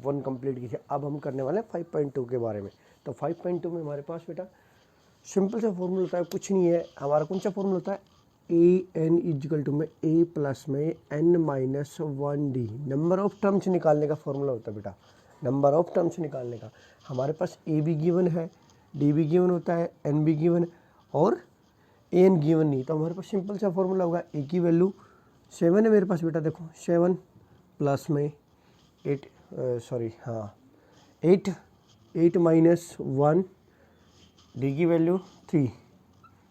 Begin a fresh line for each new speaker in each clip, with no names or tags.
1 complete की थी। अब हम करने वाले हैं 5.2 के बारे में। तो 5.2 में हमारे पास बेटा सिंपल सा फॉर्मूला होता है, कुछ नहीं है हमारा। कौन सा फॉर्मूला होता है? ए एन इजिकल टू में ए प्लस में n minus 1 d, number of terms निकालने का फॉर्मूला होता है बेटा। नंबर ऑफ टर्म्स निकालने का हमारे पास ए भी गिवन है, डी भी गिवन होता है, एन भी गिवन और ए एन गिवन नहीं। तो हमारे पास सिंपल सा फॉर्मूला होगा ए की वैल्यू 7 है मेरे पास बेटा। देखो 7 प्लस में 8 माइनस 1, डी की वैल्यू 3।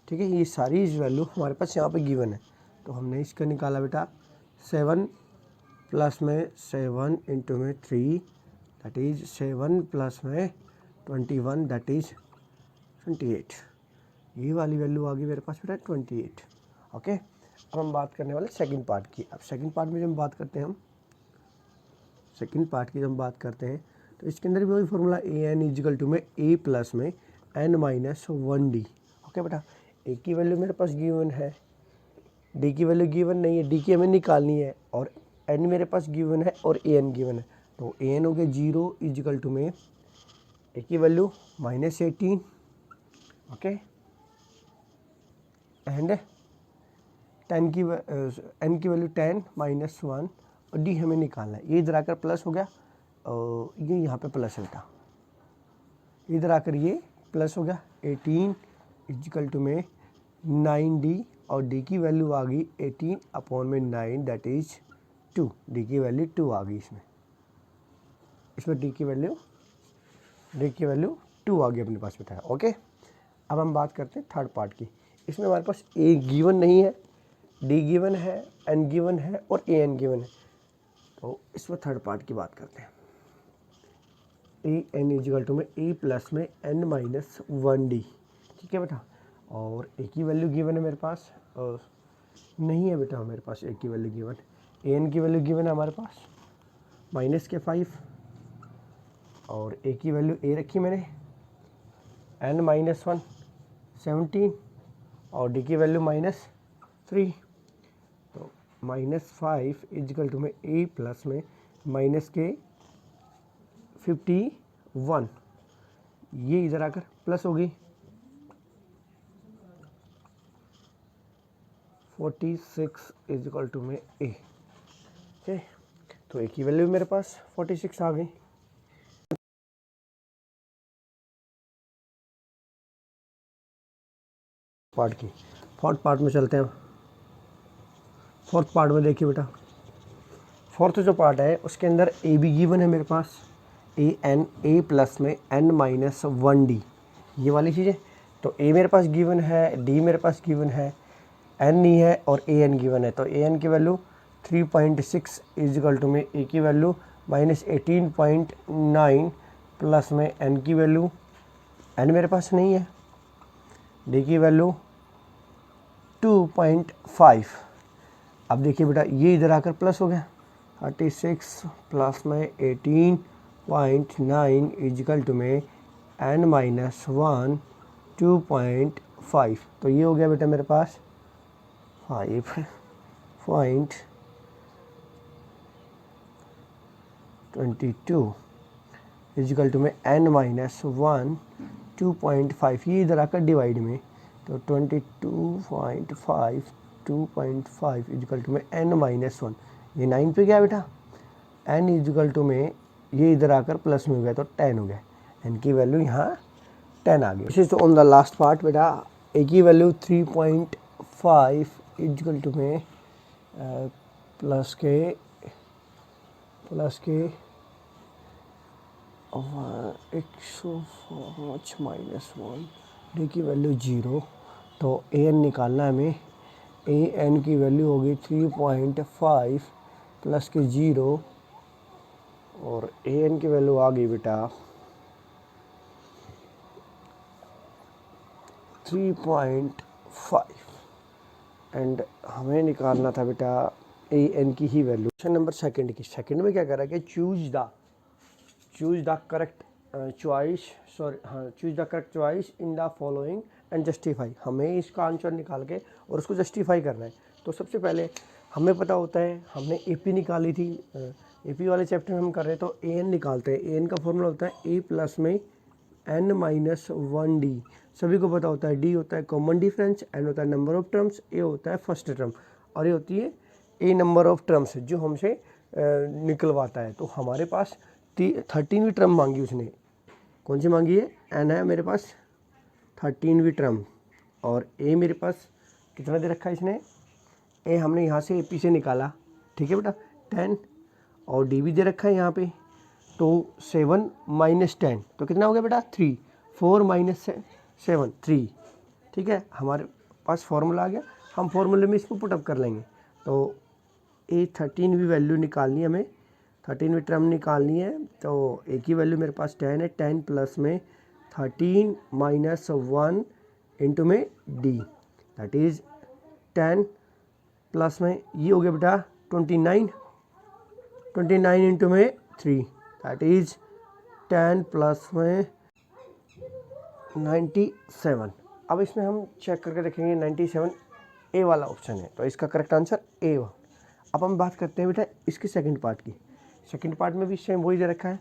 ठीक है, ये सारी वैल्यू हमारे पास यहाँ पे गिवन है। तो हमने इसका निकाला बेटा 7 प्लस में 7 इंटू में 3 दैट इज 7 प्लस में 21 दैट इज 28। ये वाली वैल्यू आ गई मेरे पास बेटा 28। ओके, अब हम बात करने वाले सेकंड पार्ट की। अब सेकंड पार्ट में जब हम बात करते हैं तो इसके अंदर भी वही formula a n equal to में ए प्लस में एन माइनस 1 डी। ओके बेटा, ए की वैल्यू मेरे पास गिवन है, डी की वैल्यू गिवन नहीं है, डी की हमें निकालनी है, और एन मेरे पास गिवन है और ए एन गिवन है। तो ए एन हो गया 0 इजिकल टू में ए की वैल्यू -18, ओके, एंड एन की वैल्यू 10 माइनस 1, और डी हमें निकालना है। ये इधर आकर प्लस हो गया और ये यहाँ पे प्लस है बेटा, इधर आकर ये प्लस हो गया 18 इजिकल टू में 9d, और डी की वैल्यू आ गई 18 अपॉन में 9 दैट इज 2। डी की वैल्यू 2 आ गई इसमें डी की वैल्यू 2 आ गई अपने पास बेटा। ओके, अब हम बात करते हैं थर्ड पार्ट की। इसमें हमारे पास ए गिवन नहीं है, डी गिवन है, एन गिवन है और ए एन गिवन है। तो इसमें थर्ड पार्ट की बात करते हैं। ए एन इजिकल टू में ए प्लस में एन माइनस 1 डी। ठीक है बेटा, और ए की वैल्यू गिवन है मेरे पास, और नहीं है बेटा मेरे पास ए की वैल्यू गिवन। ए एन की वैल्यू गिवन है हमारे पास -5, और ए की वैल्यू ए रखी मैंने एन माइनस 1 17, और डी की वैल्यू -3। तो -5 इजिकल टू में ए प्लस में माइनस के 51, ये इधर आकर प्लस हो गई 46 इजिकल टू में ए। ठीक है, तो ए की वैल्यू मेरे पास 46 आ गई। पार्ट की फोर्थ पार्ट में चलते हैं। फोर्थ पार्ट में देखिए बेटा, फोर्थ जो पार्ट है उसके अंदर ए भी गिवन है मेरे पास, ए प्लस में एन माइनस 1 डी, ये वाली चीज़ें। तो ए मेरे पास गिवन है, डी मेरे पास गिवन है, एन नहीं है और ए एन गिवन है। तो ए एन की वैल्यू 3.6 इजिकल टू में ए की वैल्यू -18.9 प्लस में एन की वैल्यू, एन मेरे पास नहीं है, डी की वैल्यू 2.5। अब देखिए बेटा ये इधर आकर प्लस हो गया 36 प्लस में 18.9 इजिकल टू में एन माइनस 1 2.5। तो ये हो गया बेटा मेरे पास 5.22 इजिकल टू में एन माइनस 1 2.5, ये इधर आकर डिवाइड में। तो 22.5 2.5 इजिकल टू में एन माइनस 1, ये 9 पे गया बेटा। एन इजिकल टू में ये इधर आकर प्लस में हो गया तो 10 हो गया, एन की वैल्यू यहाँ 10 आ गई। This is on the last part बेटा। ए की वैल्यू 3.5 इजिकल टू में प्लस के 105 माइनस 1, डी की वैल्यू 0। तो ए एन निकालना है हमें, ए एन की वैल्यू होगी 3.5 प्लस के 0, और ए एन की वैल्यू आ गई बेटा 3.5, एंड हमें निकालना था बेटा ए एन की ही वैल्यू। क्वेश्चन नंबर सेकंड की, सेकंड में क्या कह रहा है कि choose the correct choice in the following and justify. हमें इसका आंसर निकाल के और उसको जस्टिफाई करना है। तो सबसे पहले हमें पता होता है, हमने ए पी निकाली थी एपी वाले चैप्टर में हम कर रहे हैं तो ए एन निकालते हैं। ए एन का फॉर्मूला होता है ए प्लस में एन माइनस 1d। सभी को पता होता है डी होता है कॉमन डिफरेंस, एन होता है नंबर ऑफ टर्म्स, ए होता है फर्स्ट टर्म और ये होती है ए नंबर ऑफ टर्म्स जो हमसे निकलवाता है। तो हमारे पास 13वीं टर्म मांगी उसने, कौन सी मांगी है, एन है मेरे पास 13वीं टर्म और ए मेरे पास कितना दे रखा है इसने, ए हमने यहाँ से एपी से निकाला, ठीक है बेटा 10 और डी भी दे रखा है यहाँ पे, तो 7 माइनस 10 तो कितना हो गया बेटा 3, 4 माइनस 7 3, ठीक है। हमारे पास फॉर्मूला आ गया, हम फॉर्मूले में इसको पुटअप कर लेंगे। तो ए 13वीं वैल्यू निकालनी है हमें, 13वीं टर्म निकालनी है। तो ए की वैल्यू मेरे पास 10 है, 10 प्लस में 13 माइनस 1 इंटू में डी दैट इज़ 10 प्लस में ये हो गया बेटा 29, 29 इंटू में 3 दैट इज़ 10 प्लस में 97। अब इसमें हम चेक करके देखेंगे 97 ए वाला ऑप्शन है, तो इसका करेक्ट आंसर ए। अब हम बात करते हैं बेटा इसके सेकंड पार्ट की। सेकंड पार्ट में भी सेम वही दे रखा है,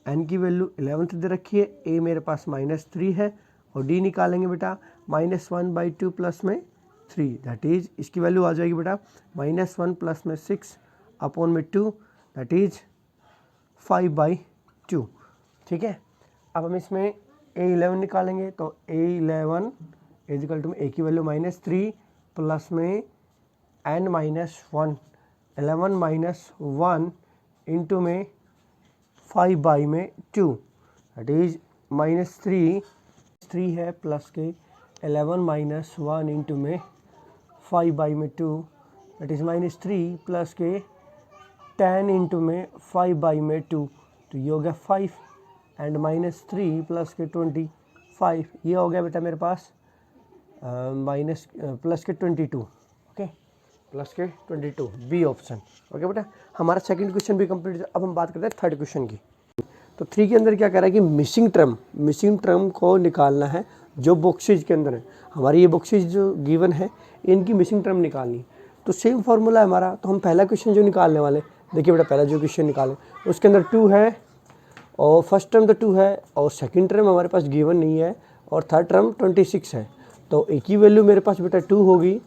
एन की वैल्यू 11 दे रखी है, ए मेरे पास -3 है और डी निकालेंगे बेटा -1/2 प्लस में 3 दैट इज़ इसकी वैल्यू आ जाएगी बेटा -1 प्लस में 6 अपॉन में 2 दैट इज़ 5/2, ठीक है। अब हम इसमें A11 निकालेंगे तो A11 इजिकल टू ए की वैल्यू -3 प्लस में n -1 11 -1 इंटू में 5/2 दैट इज -3 है प्लस के 11 -1 इंटू में 5/2 दैट इज -3 प्लस के 10 इंटू में 5/2 तो ये हो गया 5 एंड -3 प्लस के 25 ये हो गया बेटा मेरे पास प्लस के 22, ओके प्लस के 22 बी ऑप्शन, ओके बेटा। हमारा सेकंड क्वेश्चन भी कंप्लीट। अब हम बात करते हैं थर्ड क्वेश्चन की। तो 3 के अंदर क्या कह रहा है कि मिसिंग टर्म को निकालना है जो बॉक्सेज के अंदर है। हमारी ये बॉक्सेज जो गिवन है इनकी मिसिंग टर्म निकालनी। तो सेम फार्मूला है हमारा, तो हम पहला क्वेश्चन जो निकालने वाले, देखिए बेटा पहला जो क्वेश्चन निकाले उसके अंदर 2 है और फर्स्ट टर्म तो 2 है और सेकंड टर्म हमारे पास गिवन नहीं है और थर्ड टर्म 26 है। तो ए की वैल्यू मेरे पास बेटा 2 होगी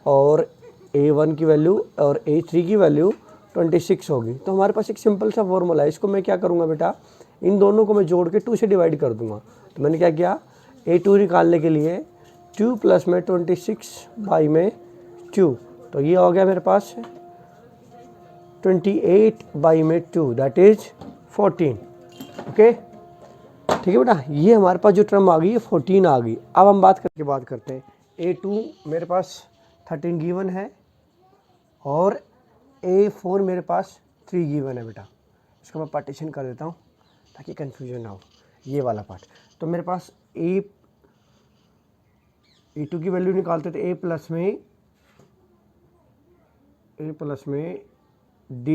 और A1 की वैल्यू और A3 की वैल्यू 26 होगी। तो हमारे पास एक सिंपल सा फॉर्मूला है, इसको मैं क्या करूँगा बेटा, इन दोनों को मैं जोड़ के 2 से डिवाइड कर दूंगा। तो मैंने क्या किया, A2 निकालने के लिए 2 प्लस में 26/2 तो ये हो गया मेरे पास 28/2 दैट इज 14, ओके ठीक है बेटा। ये हमारे पास जो टर्म आ गई है 14 आ गई। अब हम बात करते हैं A2 मेरे पास 13 गिवन है और A4 मेरे पास 3 गिवन है बेटा। इसको मैं पार्टीशन कर देता हूँ ताकि कन्फ्यूजन ना हो, ये वाला पार्ट। तो मेरे पास A2 की वैल्यू निकालते थे A प्लस में D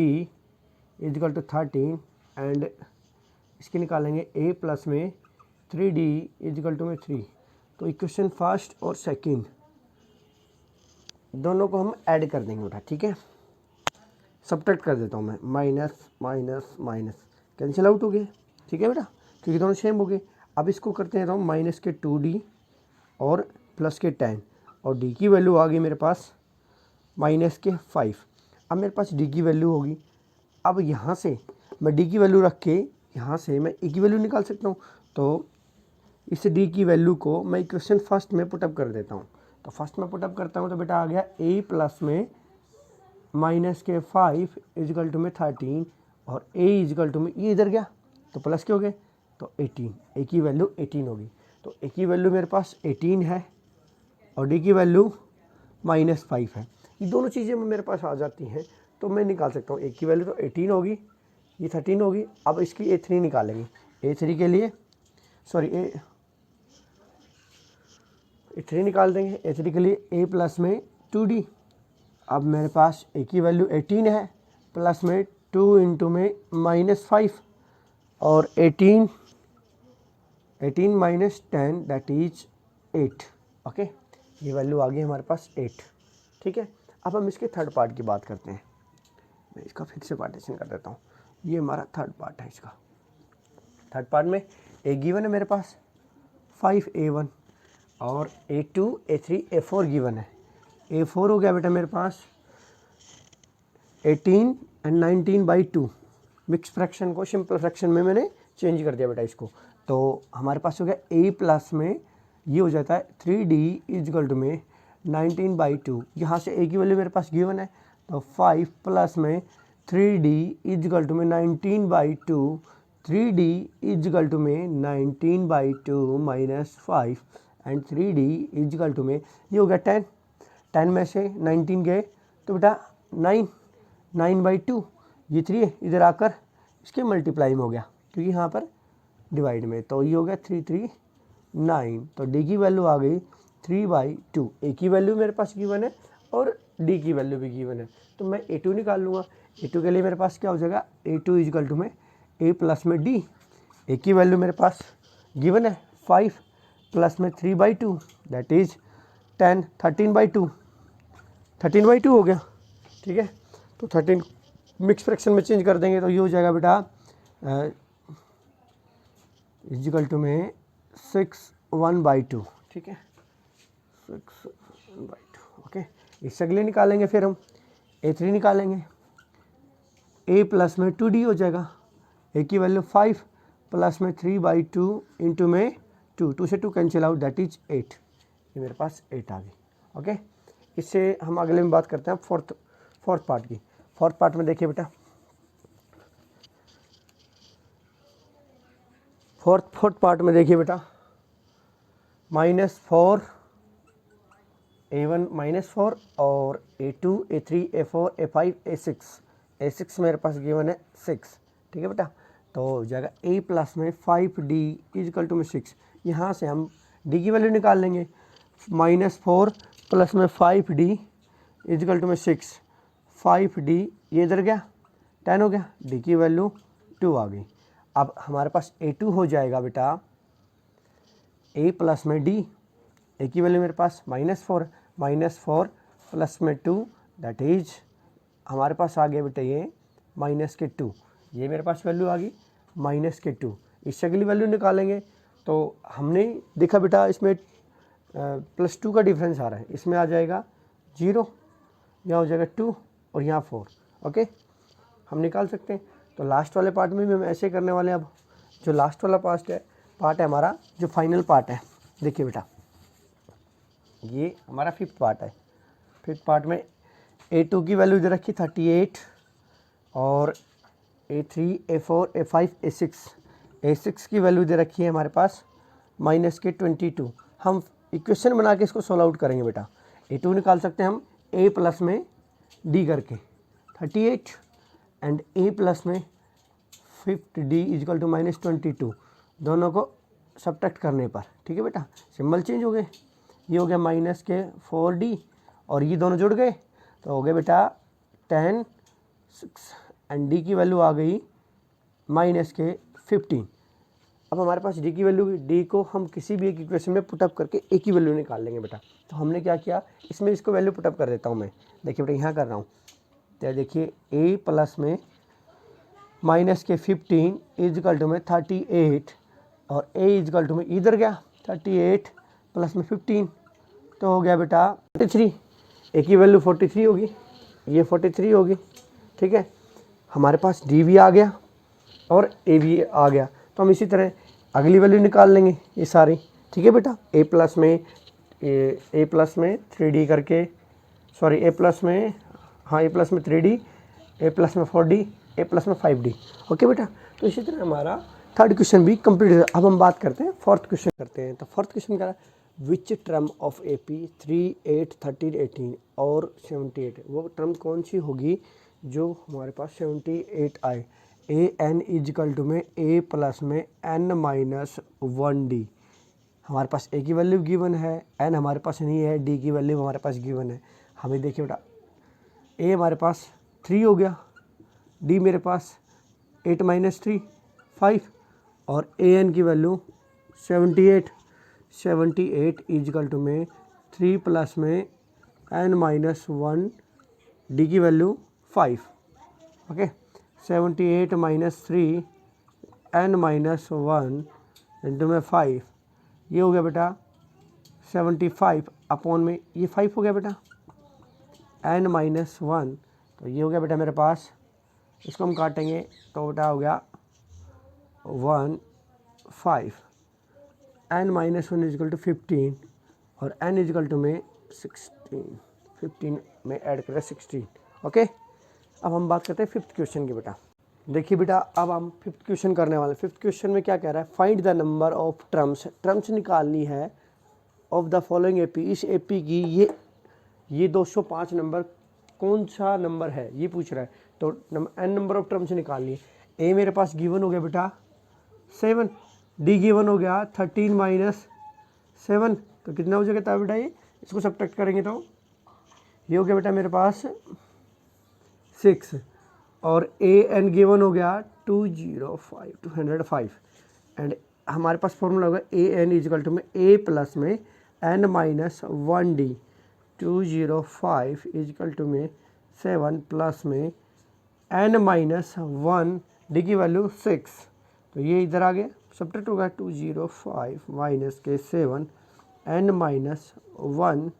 इजिकल टू 13 एंड इसके निकालेंगे A प्लस में 3D इजिकल टू में 3। तो इक्वेशन फर्स्ट और सेकंड दोनों को हम ऐड कर देंगे बेटा, ठीक है। सब्ट्रैक्ट कर देता हूँ मैं, minus minus minus cancel out हो गए, ठीक है बेटा, क्योंकि दोनों सेम हो गए। अब इसको करते हैं तो माइनस के 2D और प्लस के 10 और D की वैल्यू आ गई मेरे पास माइनस के 5। अब मेरे पास D की वैल्यू होगी। अब यहाँ से मैं D की वैल्यू रख के यहाँ से मैं A की वैल्यू निकाल सकता हूँ। तो इस D की वैल्यू को मैं इक्वेशन फर्स्ट में पुटअप कर देता हूँ। तो फर्स्ट में पुटअप करता हूँ तो बेटा आ गया A प्लस में माइनस के 5 इजिकल टू में 13 और A इजिकल टू में ये इधर गया तो प्लस के हो गए तो 18, A की वैल्यू 18 होगी। तो A की वैल्यू मेरे पास 18 है और D की वैल्यू -5 है। ये दोनों चीज़ें मेरे पास आ जाती हैं तो मैं निकाल सकता हूँ। A की वैल्यू तो 18 होगी, ये 13 होगी। अब इसकी A3 निकालेंगे। A3 के लिए A3 निकाल देंगे। A3 के लिए A प्लस में 2D। अब मेरे पास A की वैल्यू 18 है प्लस में 2 इंटू में -5 और 18 माइनस 10 दैट इज 8, ओके ये वैल्यू आ गई हमारे पास 8, ठीक है। अब हम इसके थर्ड पार्ट की बात करते हैं। मैं इसका फिर से पार्टीशन कर देता हूँ। ये हमारा थर्ड पार्ट है इसका। थर्ड पार्ट में ए गिवन है मेरे पास 5A1 और A2 A3 A4 गिवन है। A4 हो गया बेटा मेरे पास 18 एंड 19/2। मिक्स फ्रैक्शन को सिंपल फ्रैक्शन में मैंने चेंज कर दिया बेटा इसको। तो हमारे पास हो गया A प्लस में ये हो जाता है 3D इजकल टू में 19/2। यहाँ से A की वैल्यू मेरे पास गिवन है, तो 5 प्लस में 3D इजकल टू में 19/2। 3D इजकल टू में 19/2 minus 5 and 3D is equal to में ये हो गया 10। 10 में से 19 गए तो बेटा 9/2। ये 3 है, इधर आकर इसके मल्टीप्लाई में हो गया क्योंकि यहाँ पर डिवाइड में, तो ये हो गया 339। तो डी की वैल्यू आ गई 3/2। ए की वैल्यू मेरे पास गिवन है और डी की वैल्यू भी गिवन है, तो मैं A2 निकाल लूँगा। A2 के लिए मेरे पास क्या हो जाएगा, A2 इजकल टू में A प्लस में D। ए की वैल्यू मेरे पास गिवन है 5 प्लस में 3/2 दैट इज 10। 13/2 हो गया, ठीक है। तो 13 मिक्स फ्रैक्शन में चेंज कर देंगे तो ये हो जाएगा बेटा इजिकल टू में 6/1/2, ठीक है, 6/1/2। ओके, इससे अगले निकालेंगे फिर हम A3 निकालेंगे। A प्लस में 2D हो जाएगा। A की वैल्यू 5 प्लस में 3/2 इंटू में 2 से 2 कैंसिल आउट दैट इज 8। ये मेरे पास 8 आ गई। ओके, इससे हम अगले में बात करते हैं फोर्थ पार्ट की। फोर्थ पार्ट में देखिए बेटा, फोर्थ पार्ट में देखिए बेटा -4 A1 -4 और A2 A3 A4 A5 A6 मेरे पास गिवन है 6, ठीक है बेटा। तो हो जाएगा A प्लस में 5D इजकल टू में 6। यहाँ से हम D की वैल्यू निकाल लेंगे। -4 प्लस में 5D इजकल टू में 6। 5D ये इधर गया 10 हो गया, D की वैल्यू 2 आ गई। अब हमारे पास A2 हो जाएगा बेटा A प्लस में D। A की वैल्यू मेरे पास -4 प्लस में 2 दैट इज हमारे पास आ गया बेटा ये -2। ये मेरे पास वैल्यू आ गई -2। इससे अगली वैल्यू निकालेंगे तो हमने देखा बेटा इसमें +2 का डिफरेंस आ रहा है, इसमें आ जाएगा 0, यहाँ हो जाएगा 2 और यहाँ 4। ओके, हम निकाल सकते हैं। तो लास्ट वाले पार्ट में भी हम ऐसे करने वाले हैं। अब जो लास्ट वाला पार्ट है हमारा, जो फाइनल पार्ट है, देखिए बेटा ये हमारा फिफ्थ पार्ट है। फिफ्थ पार्ट में A2 की वैल्यू इधर रखी 38 और A3 A4 A5 A6 की वैल्यू इधर रखी है हमारे पास -22। हम इक्वेशन बना के इसको सोल्व आउट करेंगे बेटा। A2 निकाल सकते हैं हम A प्लस में D करके 38 एंड A प्लस में 5D इजकल टू -22, दोनों को सब्ट्रैक्ट करने पर, ठीक है बेटा, सिंबल चेंज हो गए। ये हो गया -4D और ये दोनों जुड़ गए तो हो गए बेटा 10 6 एंड D की वैल्यू आ गई -15। अब हमारे पास D की वैल्यू, D को हम किसी भी एक इक्वेशन में पुटअप करके A की वैल्यू निकाल लेंगे बेटा। तो हमने क्या किया, इसमें इसको वैल्यू पुटअप कर देता हूँ मैं। देखिए बेटा यहाँ कर रहा हूँ, तो देखिए A प्लस में -15 इजकल टू में 38 और A इजकल टू में इधर गया 38 प्लस में 15 तो हो गया बेटा 43। A की वैल्यू 43 होगी, ये 43 होगी, ठीक है। हमारे पास D भी आ गया और A भी आ गया, तो हम इसी तरह अगली वैल्यू निकाल लेंगे ये सारी, ठीक है बेटा। A प्लस में 3D करके, सॉरी A प्लस में 3D, A प्लस में 4D, A प्लस में 5D। ओके बेटा, तो इसी तरह हमारा थर्ड क्वेश्चन भी कंप्लीट है। अब हम बात करते हैं फोर्थ क्वेश्चन करते हैं। तो फोर्थ क्वेश्चन क्या है, विच टर्म ऑफ AP 3, 8, 13, 18 और 78, वो टर्म कौन सी होगी जो हमारे पास 78 आए। AN इजकल टू में A प्लस में N-1D। हमारे पास A की वैल्यू गिवन है, N हमारे पास नहीं है, D की वैल्यू हमारे पास गिवन है। हमें देखिए बेटा A हमारे पास 3 हो गया, D मेरे पास 8 - 3 5 और AN की वैल्यू 78 इजकल टू में 3 प्लस में N-1, D की value 5। Okay, 78 minus 3 n minus 1 into में 5, ये हो गया बेटा 75 अपॉन में ये 5 हो गया बेटा n माइनस 1, तो ये हो गया बेटा मेरे पास, इसको हम काटेंगे तो बेटा हो गया 1 5, n माइनस 1 इजकल टू 15 और n इजकल टू में 16, 15 में ऐड करें 16। ओके, अब हम बात करते हैं फिफ्थ क्वेश्चन की बेटा। देखिए बेटा, अब हम फिफ्थ क्वेश्चन करने वाले हैं। फिफ्थ क्वेश्चन में क्या कह रहा है, find the number of terms निकालनी है ऑफ द फॉलोइंग एपी, इस एपी की ये 205 नंबर कौन सा नंबर है ये पूछ रहा है। तो n नंबर ऑफ टर्म्स निकालनी है। ए मेरे पास गिवन हो गया बेटा 7, डी गिवन हो गया 13 माइनस 7, तो कितना हो जाएगा बेटा, ये इसको सब्ट्रैक्ट करेंगे तो ये हो गया बेटा मेरे पास 6, और ए एन गिवन हो गया 205 एंड हमारे पास फॉर्मूला होगा ए एन इजकल टू में ए प्लस में n minus 1 d, 205 equal to में 7 प्लस में एन माइनस 1 डी की वैल्यू 6, तो ये इधर आ गया सब्ट्रैक्ट होगा 205 माइनस के 7 एन माइनस 1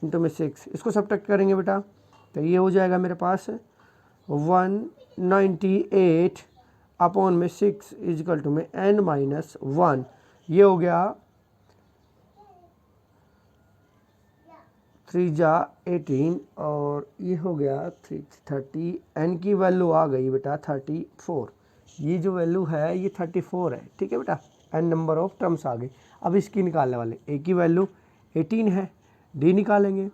इंटू में 6, इसको सब्ट्रैक्ट करेंगे बेटा तो ये हो जाएगा मेरे पास 198 अपॉन में 6 इजकल टू में n माइनस 1, ये हो गया 3 जा 18 और ये हो गया 330, n की वैल्यू आ गई बेटा 34, ये जो वैल्यू है ये 34 है। ठीक है बेटा, n नंबर ऑफ टर्म्स आ गई। अब इसकी निकालने वाले, a की वैल्यू 18 है, d निकालेंगे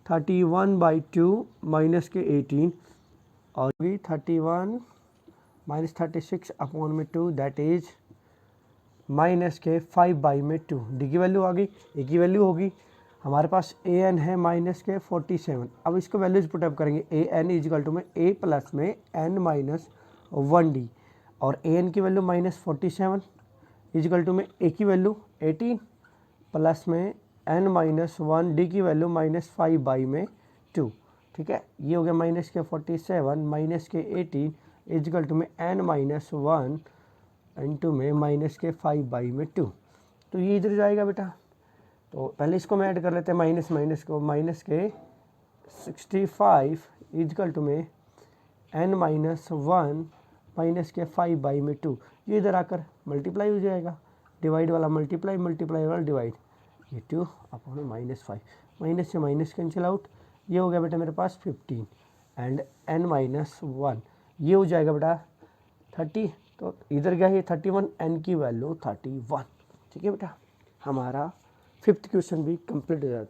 31/2 माइनस के 18 और भी 31 माइनस 36 अपॉन में 2 दैट इज माइनस के 5/2, डी की वैल्यू आ गई। ए की वैल्यू होगी हमारे पास ए एन है माइनस के 47, अब इसको वैल्यूज पुटअप करेंगे ए एन इजकल टू में ए प्लस में एन माइनस 1 डी, और ए एन की वैल्यू माइनस 47 इजकल टू में ए की वैल्यू 18 प्लस में एन माइनस 1 डी की वैल्यू माइनस 5/2। ठीक है, ये हो गया माइनस के 47 माइनस के 18 इजकल टू में एन माइनस 1 इंटू में माइनस के 5/2, तो ये इधर जाएगा बेटा। तो पहले इसको मैं ऐड कर लेते हैं माइनस माइनस को, माइनस के 65 इजकल टू में एन माइनस 1 माइनस के 5/2, ये इधर आकर मल्टीप्लाई हो जाएगा, डिवाइड वाला मल्टीप्लाई, मल्टीप्लाई वाला डिवाइड, ये 2 अपॉन -5, माइनस से माइनस कैंसिल आउट, ये हो गया बेटा मेरे पास 15 एंड n माइनस 1, ये हो जाएगा बेटा 30, तो इधर गया ये 31, n की वैल्यू 31। ठीक है बेटा, हमारा फिफ्थ क्वेश्चन भी कंप्लीट हो जाता है।